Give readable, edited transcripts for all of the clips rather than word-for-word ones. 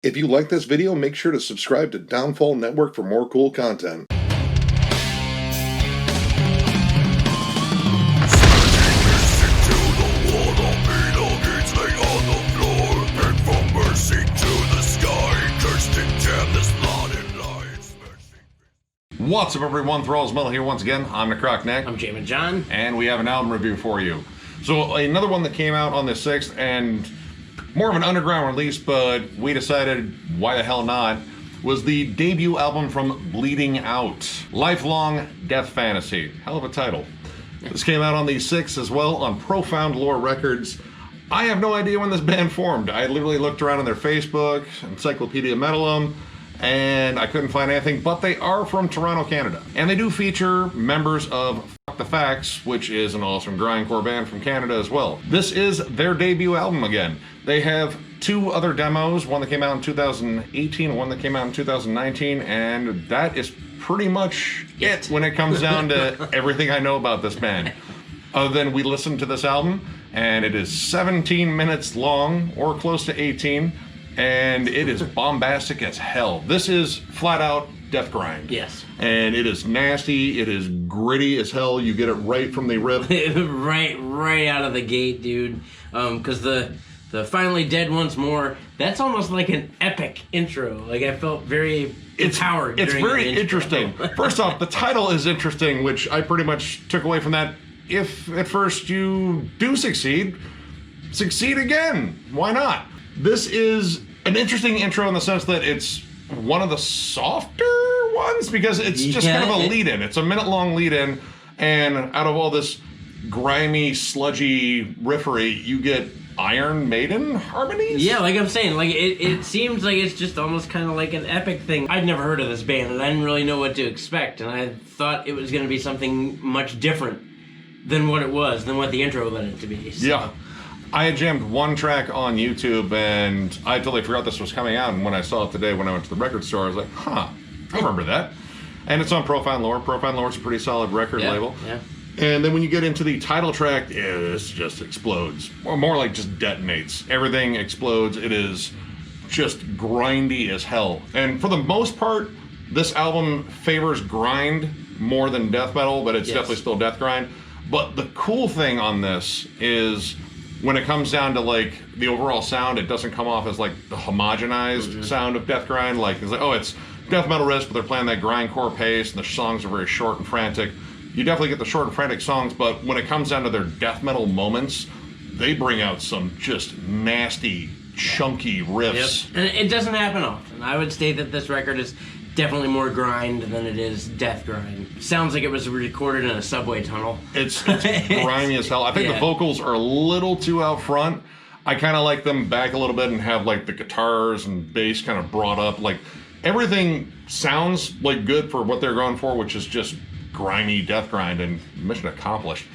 If you like this video, make sure to subscribe to Downfall Network for more cool content. What's up, everyone? Thralls here once again. I'm Necrotic Nick. I'm Jammin John. And we have an album review for you. So another one that came out on the 6th, and more of an underground release, but we decided why the hell not, was the debut album from Bleeding Out, Lifelong Death Fantasy. Hell of a title. This came out on the 6th as well on Profound Lore Records. I have no idea when this band formed. I literally looked around on their Facebook, Encyclopedia Metalum, and I couldn't find anything, but they are from Toronto, Canada. And they do feature members of Fuck the Facts, which is an awesome grindcore band from Canada as well. This is their debut album again. They have two other demos, one that came out in 2018, one that came out in 2019, and that is pretty much it when it comes down to everything I know about this band. Other than we listened to this album, and it is 17 minutes long, or close to 18, and it is bombastic as hell. This is flat out death grind. Yes. And it is nasty, it is gritty as hell. You get it right from the rip. right out of the gate, dude. Because the Finally Dead Once More, that's almost like an epic intro. Like, I felt very empowered. It's very interesting. First off, the title is interesting, which I pretty much took away from that. If at first you do succeed again. Why not? This is an interesting intro in the sense that it's one of the softer ones, because it's just kind of a lead-in. It's a minute-long lead-in, and out of all this grimy, sludgy riffery, you get Iron Maiden harmonies? Yeah, like I'm saying, like it seems like it's just almost kind of like an epic thing. I'd never heard of this band, and I didn't really know what to expect, and I thought it was going to be something much different than what it was, than what the intro led it to be. So. Yeah. I had jammed one track on YouTube, and I totally forgot this was coming out, and when I saw it today when I went to the record store, I was like, huh, I remember that. And it's on Profound Lore. Profound Lore is a pretty solid record label. Yeah. And then when you get into the title track, this just explodes. Or more like just detonates. Everything explodes. It is just grindy as hell. And for the most part, this album favors grind more than death metal, but it's definitely still death grind. But the cool thing on this is, when it comes down to like the overall sound, it doesn't come off as like the homogenized sound of death grind. Like it's like, oh, it's death metal riff, but they're playing that grindcore pace, and the songs are very short and frantic. You definitely get the short and frantic songs, but when it comes down to their death metal moments, they bring out some just nasty, chunky riffs. Yep. And it doesn't happen often. I would say that this record is definitely more grind than it is death grind. Sounds like it was recorded in a subway tunnel. It's grimy as hell. I think the vocals are a little too out front. I kind of like them back a little bit and have like the guitars and bass kind of brought up. Like everything sounds like good for what they're going for, which is just grimy death grind, and mission accomplished.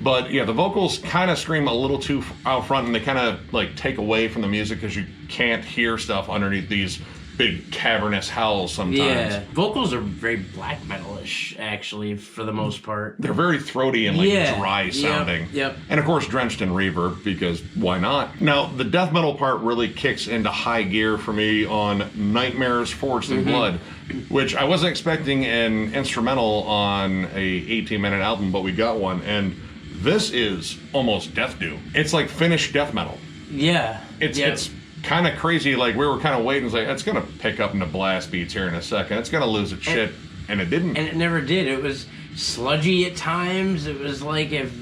But yeah, the vocals kind of scream a little too out front, and they kind of like take away from the music because you can't hear stuff underneath these big cavernous howls sometimes. Yeah, vocals are very black metal-ish, actually, for the most part. They're very throaty and like dry sounding. Yep. And of course drenched in reverb, because why not? Now, the death metal part really kicks into high gear for me on Nightmares Forged in Blood, which I wasn't expecting an instrumental on a 18-minute album, but we got one, and this is almost death doom. It's like finished death metal. Yeah. It's kind of crazy. Like, we were kind of waiting, like, it's gonna pick up into blast beats here in a second, it's gonna lose its shit, and it didn't. And it never did. It was sludgy at times. It was like if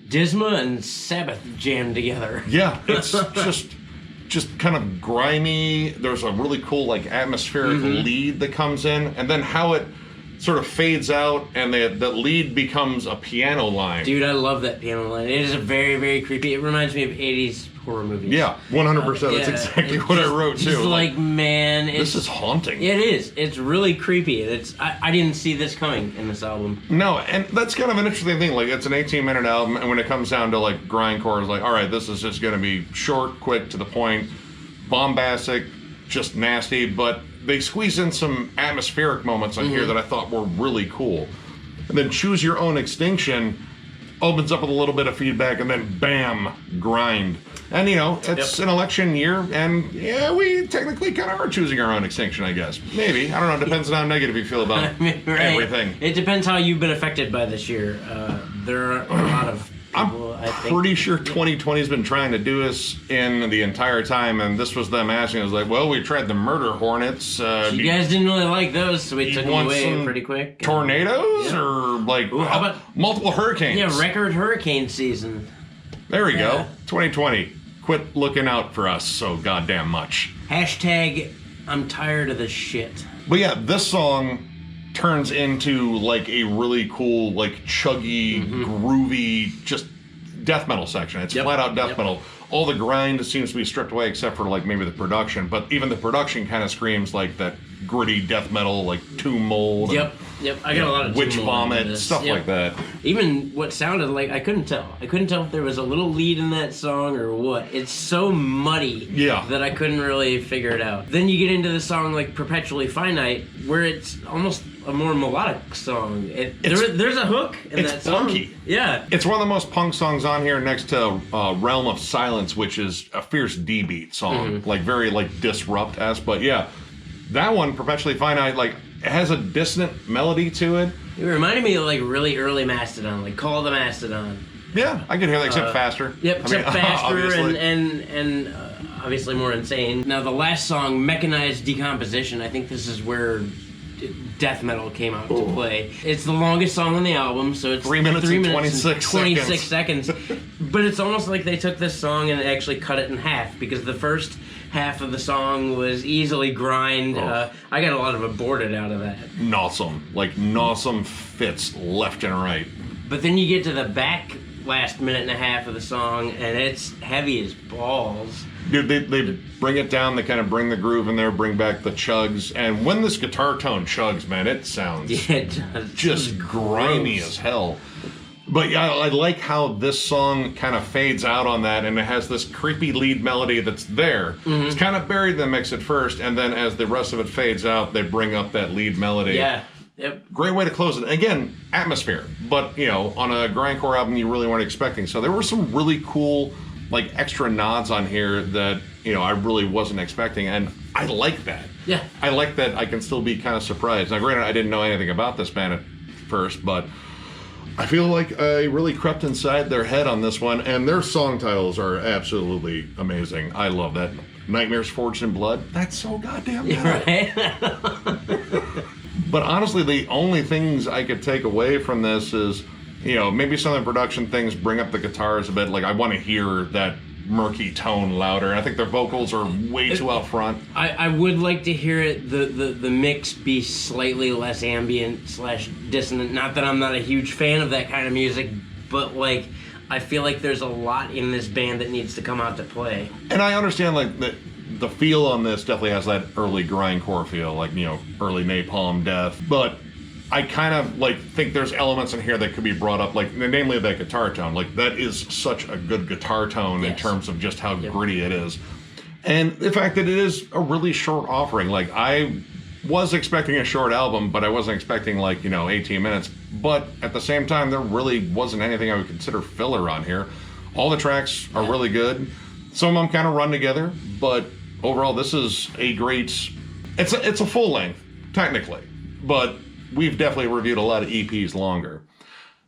Disma and Sabbath jammed together. Yeah, it's just kind of grimy. There's a really cool like atmospheric lead that comes in, and then how it sort of fades out, and the lead becomes a piano line. Dude, I love that piano line. It is a very, very creepy. It reminds me of 80s horror movies. Yeah, 100%. That's exactly what I wrote too. Just like, man, this is haunting. It is. It's really creepy. I didn't see this coming in this album. No, and that's kind of an interesting thing. Like, it's an 18-minute album, and when it comes down to like grindcore, it's like, all right, this is just going to be short, quick, to the point, bombastic, just nasty. But they squeeze in some atmospheric moments on here that I thought were really cool. And then Choose Your Own Extinction opens up with a little bit of feedback, and then bam, grind. And, you know, it's an election year, and yeah, we technically kind of are choosing our own extinction, I guess. Maybe. I don't know. It depends on how negative you feel about everything. It depends how you've been affected by this year. There are a lot of people, I think. Pretty sure 2020 has been trying to do us in the entire time, and this was them asking. I was like, well, we tried the murder hornets. You guys didn't really like those, so we took them away pretty quick. Tornadoes? Or, like, how about multiple hurricanes? Yeah, record hurricane season. There we go. 2020. Quit looking out for us so goddamn much. Hashtag, I'm tired of this shit. But yeah, this song turns into like a really cool, like chuggy, groovy, just death metal section. It's flat out death metal. All the grind seems to be stripped away except for like maybe the production, but even the production kind of screams like that gritty death metal, like Tomb Mold. Yep. I got a lot of Witch Vomit, stuff like that. Even what sounded like, I couldn't tell if there was a little lead in that song or what. It's so muddy that I couldn't really figure it out. Then you get into the song like Perpetually Finite, where it's almost a more melodic song. There's a hook in that song. It's funky. Yeah. It's one of the most punk songs on here, next to Realm of Silence, which is a fierce D-beat song. Like very like disrupt-esque, but yeah. That one, Perpetually Finite, like, it has a dissonant melody to it. It reminded me of like really early Mastodon, like Call the Mastodon. Yeah, I can hear that, except faster. Yep, except faster and obviously more insane. Now the last song, Mechanized Decomposition, I think this is where death metal came out to play. It's the longest song on the album, so it's 3 minutes and 26 seconds. But it's almost like they took this song and actually cut it in half, because the first half of the song was easily grind. I got a lot of aborted out of that. Nawsome fits left and right. But then you get to the back last minute and a half of the song, and it's heavy as balls. Dude, they bring it down, they kind of bring the groove in there, bring back the chugs, and when this guitar tone chugs, man, it sounds just grimy as hell. But yeah, I like how this song kind of fades out on that, and it has this creepy lead melody that's there. It's kind of buried in the mix at first, and then as the rest of it fades out, they bring up that lead melody. Yeah. Yep. Great way to close it. Again, atmosphere, but you know, on a grindcore album you really weren't expecting. So there were some really cool, like, extra nods on here that, you know, I really wasn't expecting, and I like that. Yeah. I like that I can still be kind of surprised. Now, granted, I didn't know anything about this band at first, but I feel like I really crept inside their head on this one, and their song titles are absolutely amazing. I love that. Nightmares Forged in Blood. That's so goddamn good. Right? But honestly, the only things I could take away from this is, you know, maybe some of the production things bring up the guitars a bit. Like, I want to hear that murky tone louder. And I think their vocals are way too out front. I would like to hear it, the mix be slightly less ambient / dissonant. Not that I'm not a huge fan of that kind of music, but like, I feel like there's a lot in this band that needs to come out to play. And I understand, like, the feel on this definitely has that early grindcore feel, like, you know, early Napalm Death. But I kind of, like, think there's elements in here that could be brought up, like, namely that guitar tone. Like, that is such a good guitar tone in terms of just how gritty it is. And the fact that it is a really short offering. Like, I was expecting a short album, but I wasn't expecting, like, you know, 18 minutes. But at the same time, there really wasn't anything I would consider filler on here. All the tracks are really good. Some of them kind of run together, but overall, this is a great... It's a full length, technically, but we've definitely reviewed a lot of EPs longer.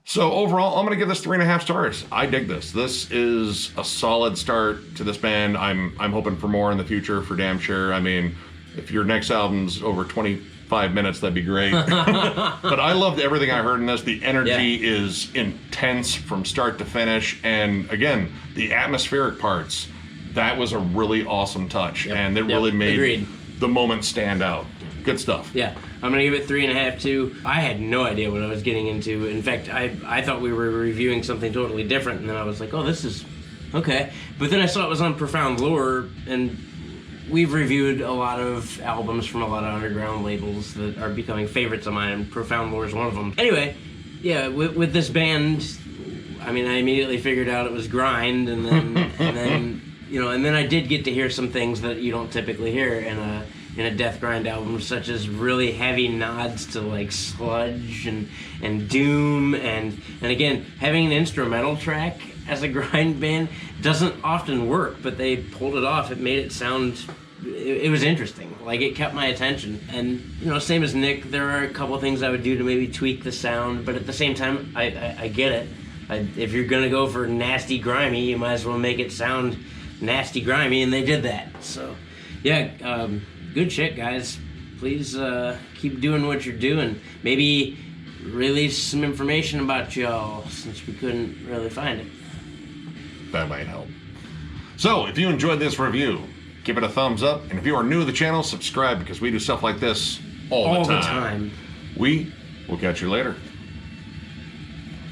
So overall, I'm going to give this 3.5 stars. I dig this. This is a solid start to this band. I'm hoping for more in the future, for damn sure. I mean, if your next album's over 25 minutes, that'd be great. But I loved everything I heard in this. The energy is intense from start to finish. And again, the atmospheric parts, that was a really awesome touch. And it really made the moment stand out. Good stuff. Yeah, I'm going to give it 3.5 too. I had no idea what I was getting into. In fact, I thought we were reviewing something totally different, and then I was like, oh, this is okay. But then I saw it was on Profound Lore, and we've reviewed a lot of albums from a lot of underground labels that are becoming favorites of mine, and Profound Lore is one of them. Anyway, yeah, with this band, I mean, I immediately figured out it was grind, and then and then I did get to hear some things that you don't typically hear, and in a deathgrind album, such as really heavy nods to like sludge and doom, and again, having an instrumental track as a grind band doesn't often work, but they pulled it off. It made it sound, it was interesting. Like, it kept my attention. And, you know, same as Nick, there are a couple things I would do to maybe tweak the sound, but at the same time, I get it. If you're gonna go for nasty grimy, you might as well make it sound nasty grimy, and they did that. So yeah, good shit, guys. Please keep doing what you're doing. Maybe release some information about y'all, since we couldn't really find it. That might help. So if you enjoyed this review, give it a thumbs up, and if you are new to the channel, subscribe, because we do stuff like this all the time. time. We will catch you later.